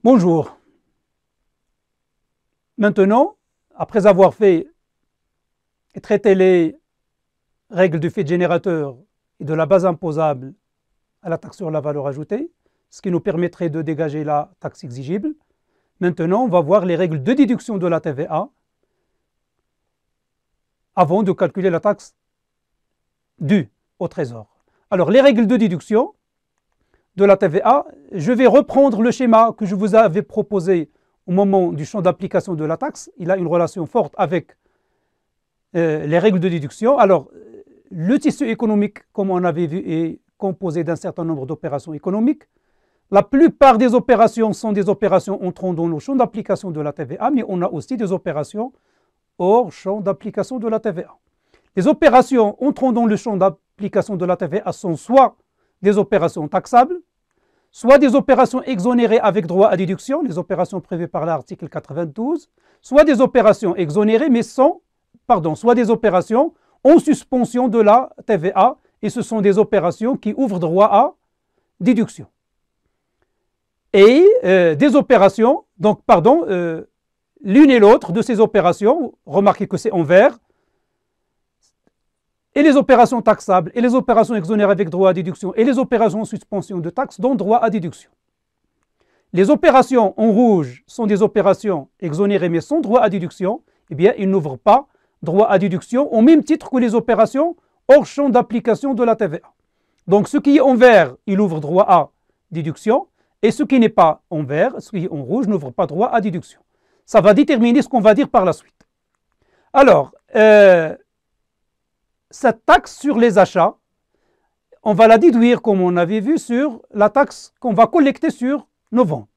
Bonjour. Maintenant, après avoir fait et traité les règles du fait générateur et de la base imposable à la taxe sur la valeur ajoutée, ce qui nous permettrait de dégager la taxe exigible, maintenant on va voir les règles de déduction de la TVA avant de calculer la taxe due au Trésor. Alors les règles de déduction de la TVA, je vais reprendre le schéma que je vous avais proposé au moment du champ d'application de la taxe. Il a une relation forte avec les règles de déduction. Alors, le tissu économique, comme on avait vu, est composé d'un certain nombre d'opérations économiques. La plupart des opérations sont des opérations entrant dans le champ d'application de la TVA, mais on a aussi des opérations hors champ d'application de la TVA. Les opérations entrant dans le champ d'application de la TVA sont soit des opérations taxables, soit des opérations exonérées avec droit à déduction, les opérations prévues par l'article 92, soit des opérations exonérées, mais soit des opérations en suspension de la TVA, et ce sont des opérations qui ouvrent droit à déduction. Et des opérations, l'une et l'autre de ces opérations, remarquez que c'est en vert, et les opérations taxables, et les opérations exonérées avec droit à déduction, et les opérations en suspension de taxes donnent droit à déduction. Les opérations en rouge sont des opérations exonérées mais sans droit à déduction, eh bien, ils n'ouvrent pas droit à déduction au même titre que les opérations hors champ d'application de la TVA. Donc, ce qui est en vert, il ouvre droit à déduction, et ce qui n'est pas en vert, ce qui est en rouge, n'ouvre pas droit à déduction. Ça va déterminer ce qu'on va dire par la suite. Alors, cette taxe sur les achats, on va la déduire, comme on avait vu, sur la taxe qu'on va collecter sur nos ventes.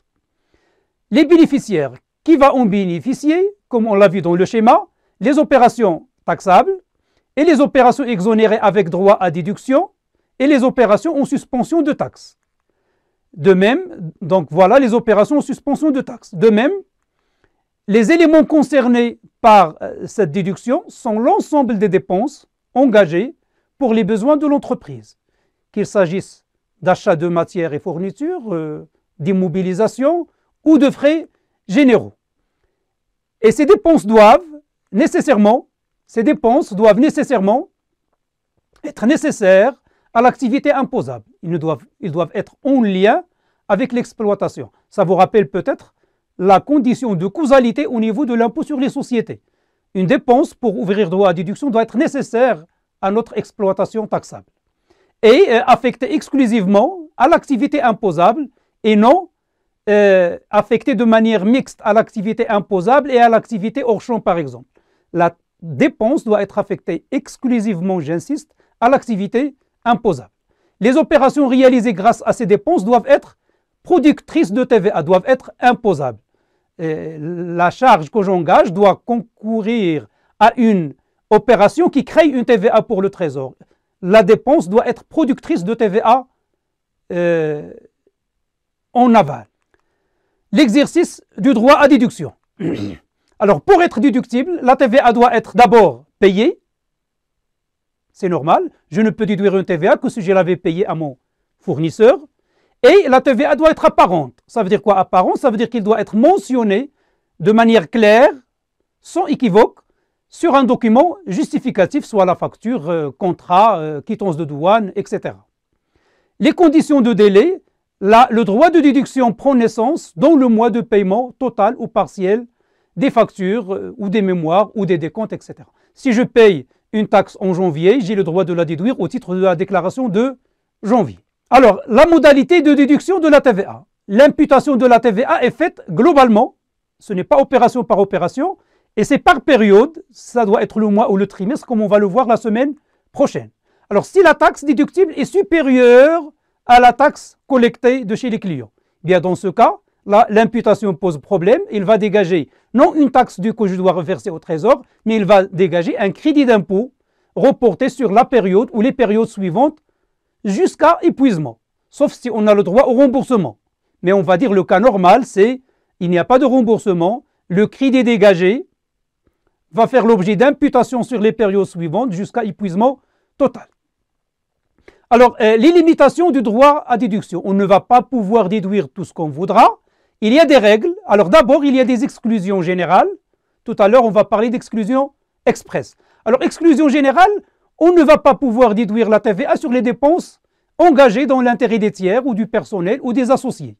Les bénéficiaires, qui va en bénéficier, comme on l'a vu dans le schéma, les opérations taxables et les opérations exonérées avec droit à déduction et les opérations en suspension de taxes. De même, donc voilà les opérations en suspension de taxes. De même, les éléments concernés par cette déduction sont l'ensemble des dépenses engagées pour les besoins de l'entreprise, qu'il s'agisse d'achat de matières et fournitures, d'immobilisation ou de frais généraux. Et ces dépenses doivent nécessairement être nécessaires à l'activité imposable. Ils doivent être en lien avec l'exploitation. Ça vous rappelle peut-être la condition de causalité au niveau de l'impôt sur les sociétés. Une dépense pour ouvrir droit à déduction doit être nécessaire à notre exploitation taxable et affectée exclusivement à l'activité imposable et non affectée de manière mixte à l'activité imposable et à l'activité hors champ, par exemple. La dépense doit être affectée exclusivement, j'insiste, à l'activité imposable. Les opérations réalisées grâce à ces dépenses doivent être productrices de TVA, doivent être imposables. La charge que j'engage doit concourir à une opération qui crée une TVA pour le Trésor. La dépense doit être productrice de TVA en aval. L'exercice du droit à déduction. Alors, pour être déductible, la TVA doit être d'abord payée. C'est normal. Je ne peux déduire une TVA que si je l'avais payée à mon fournisseur. Et la TVA doit être apparente. Ça veut dire quoi apparente? Ça veut dire qu'il doit être mentionné de manière claire, sans équivoque, sur un document justificatif, soit la facture, contrat, quittance de douane, etc. Les conditions de délai, le droit de déduction prend naissance dans le mois de paiement total ou partiel des factures ou des mémoires ou des décomptes, etc. Si je paye une taxe en janvier, j'ai le droit de la déduire au titre de la déclaration de janvier. Alors, la modalité de déduction de la TVA. L'imputation de la TVA est faite globalement, ce n'est pas opération par opération, et c'est par période, ça doit être le mois ou le trimestre, comme on va le voir la semaine prochaine. Alors, si la taxe déductible est supérieure à la taxe collectée de chez les clients, bien dans ce cas, l'imputation pose problème, il va dégager non une taxe due que je dois reverser au Trésor, mais il va dégager un crédit d'impôt reporté sur la période ou les périodes suivantes jusqu'à épuisement, sauf si on a le droit au remboursement. Mais on va dire le cas normal, c'est il n'y a pas de remboursement, le crédit dégagé va faire l'objet d'imputation sur les périodes suivantes jusqu'à épuisement total. Alors, les limitations du droit à déduction, on ne va pas pouvoir déduire tout ce qu'on voudra, il y a des règles. Alors d'abord, il y a des exclusions générales. Tout à l'heure, on va parler d'exclusion express. Alors, exclusion générale, on ne va pas pouvoir déduire la TVA sur les dépenses engagées dans l'intérêt des tiers ou du personnel ou des associés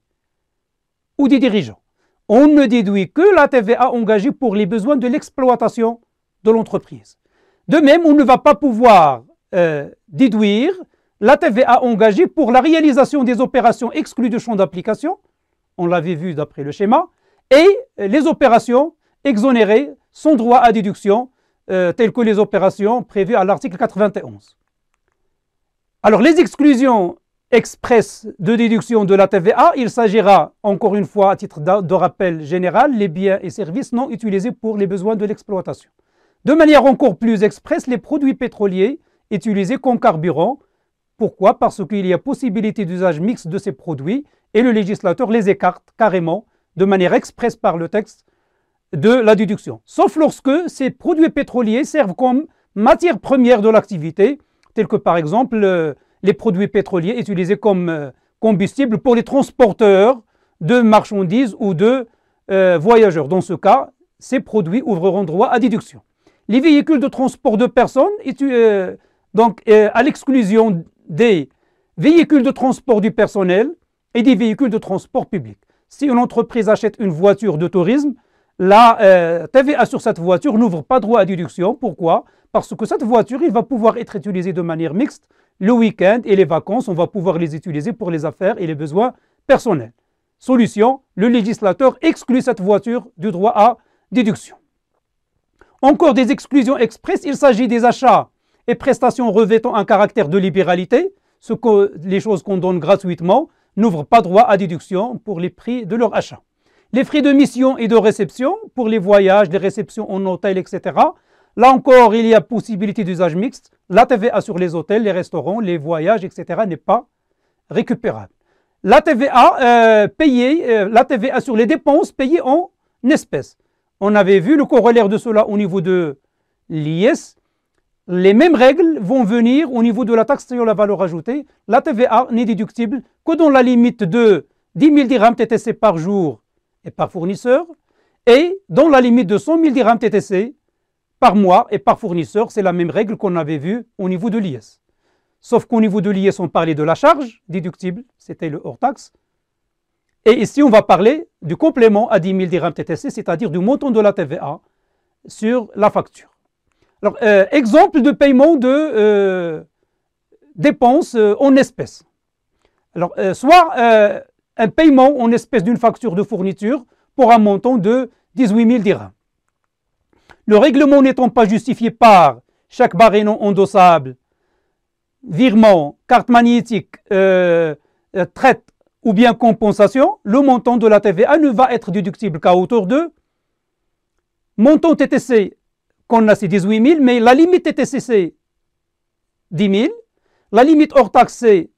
ou des dirigeants. On ne déduit que la TVA engagée pour les besoins de l'exploitation de l'entreprise. De même, on ne va pas pouvoir déduire la TVA engagée pour la réalisation des opérations exclues du champ d'application, on l'avait vu d'après le schéma, et les opérations exonérées sans droit à déduction, telles que les opérations prévues à l'article 91. Alors, les exclusions express de déduction de la TVA, il s'agira, encore une fois, à titre de rappel général, les biens et services non utilisés pour les besoins de l'exploitation. De manière encore plus expresse, les produits pétroliers utilisés comme carburant. Pourquoi? Parce qu'il y a possibilité d'usage mixte de ces produits et le législateur les écarte carrément, de manière expresse par le texte, de la déduction. Sauf lorsque ces produits pétroliers servent comme matière première de l'activité, tels que par exemple les produits pétroliers utilisés comme combustible pour les transporteurs de marchandises ou de voyageurs. Dans ce cas, ces produits ouvreront droit à déduction. Les véhicules de transport de personnes, à l'exclusion des véhicules de transport du personnel et des véhicules de transport public. Si une entreprise achète une voiture de tourisme, la TVA sur cette voiture n'ouvre pas droit à déduction. Pourquoi? Parce que cette voiture, il va pouvoir être utilisée de manière mixte. Le week-end et les vacances, on va pouvoir les utiliser pour les affaires et les besoins personnels. Solution, le législateur exclut cette voiture du droit à déduction. Encore des exclusions expresses, il s'agit des achats et prestations revêtant un caractère de libéralité, les choses qu'on donne gratuitement n'ouvrent pas droit à déduction pour les prix de leur achat. Les frais de mission et de réception pour les voyages, les réceptions en hôtel, etc. Là encore, il y a possibilité d'usage mixte. La TVA sur les hôtels, les restaurants, les voyages, etc. n'est pas récupérable. La TVA sur les dépenses payées en espèces. On avait vu le corollaire de cela au niveau de l'IS. Les mêmes règles vont venir au niveau de la taxe sur la valeur ajoutée. La TVA n'est déductible que dans la limite de 10 000 dirhams TTC par jour et par fournisseur, et dans la limite de 100 000 dirhams TTC par mois et par fournisseur. C'est la même règle qu'on avait vue au niveau de l'IS. Sauf qu'au niveau de l'IS, on parlait de la charge déductible, c'était le hors-taxe. Et ici, on va parler du complément à 10 000 dirhams TTC, c'est-à-dire du montant de la TVA sur la facture. Alors, exemple de paiement de dépenses en espèces. Alors, soit un paiement en espèces d'une facture de fourniture pour un montant de 18 000 dirhams. Le règlement n'étant pas justifié par chaque barre non endossable, virement, carte magnétique, traite ou bien compensation, le montant de la TVA ne va être déductible qu'à hauteur de montant TTC qu'on a c'est 18 000, mais la limite TTC c'est 10 000, la limite hors taxe c'est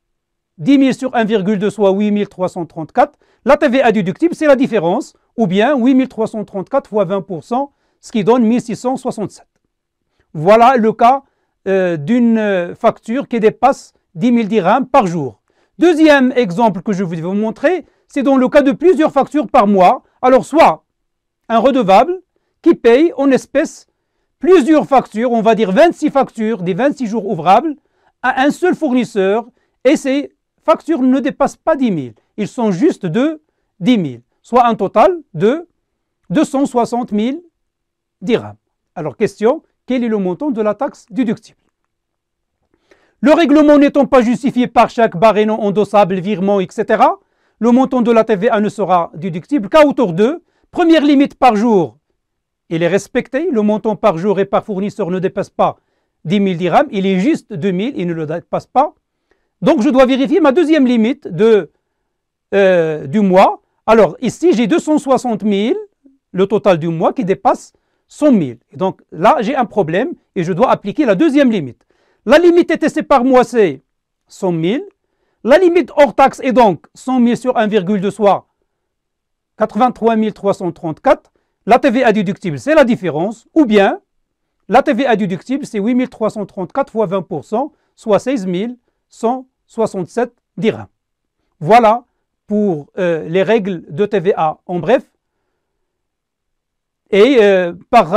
10 000 sur 1,2 soit 8 334, la TVA déductible c'est la différence, ou bien 8 334 fois 20%, ce qui donne 1667. Voilà le cas d'une facture qui dépasse 10 000 dirhams par jour. Deuxième exemple que je vais vous montrer, c'est dans le cas de plusieurs factures par mois. Alors soit un redevable qui paye en espèces plusieurs factures, on va dire 26 factures des 26 jours ouvrables à un seul fournisseur, et ces factures ne dépassent pas 10 000. Ils sont juste de 10 000, soit un total de 260 000 dirhams. Alors question, quel est le montant de la taxe déductible? Le règlement n'étant pas justifié par chaque barre non endossable, virement, etc., le montant de la TVA ne sera déductible qu'à hauteur de première limite par jour. Il est respecté, le montant par jour et par fournisseur ne dépasse pas 10 000 dirhams, il est juste 2 000, il ne le dépasse pas. Donc je dois vérifier ma deuxième limite du mois. Alors ici j'ai 260 000, le total du mois qui dépasse 100 000. Et donc là j'ai un problème et je dois appliquer la deuxième limite. La limite TTC par mois, c'est 100 000. La limite hors taxe est donc 100 000 sur 1,2 soit 83 334. La TVA déductible, c'est la différence. Ou bien, la TVA déductible, c'est 8 334 fois 20%, soit 16 167 dirhams. Voilà pour les règles de TVA en bref. Et par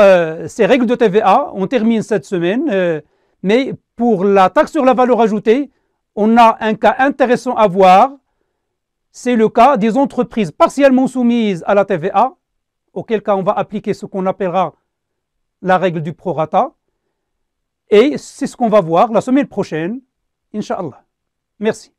ces règles de TVA, on termine cette semaine, mais pour la taxe sur la valeur ajoutée, on a un cas intéressant à voir, c'est le cas des entreprises partiellement soumises à la TVA, auquel cas on va appliquer ce qu'on appellera la règle du prorata, et c'est ce qu'on va voir la semaine prochaine, Inch'Allah. Merci.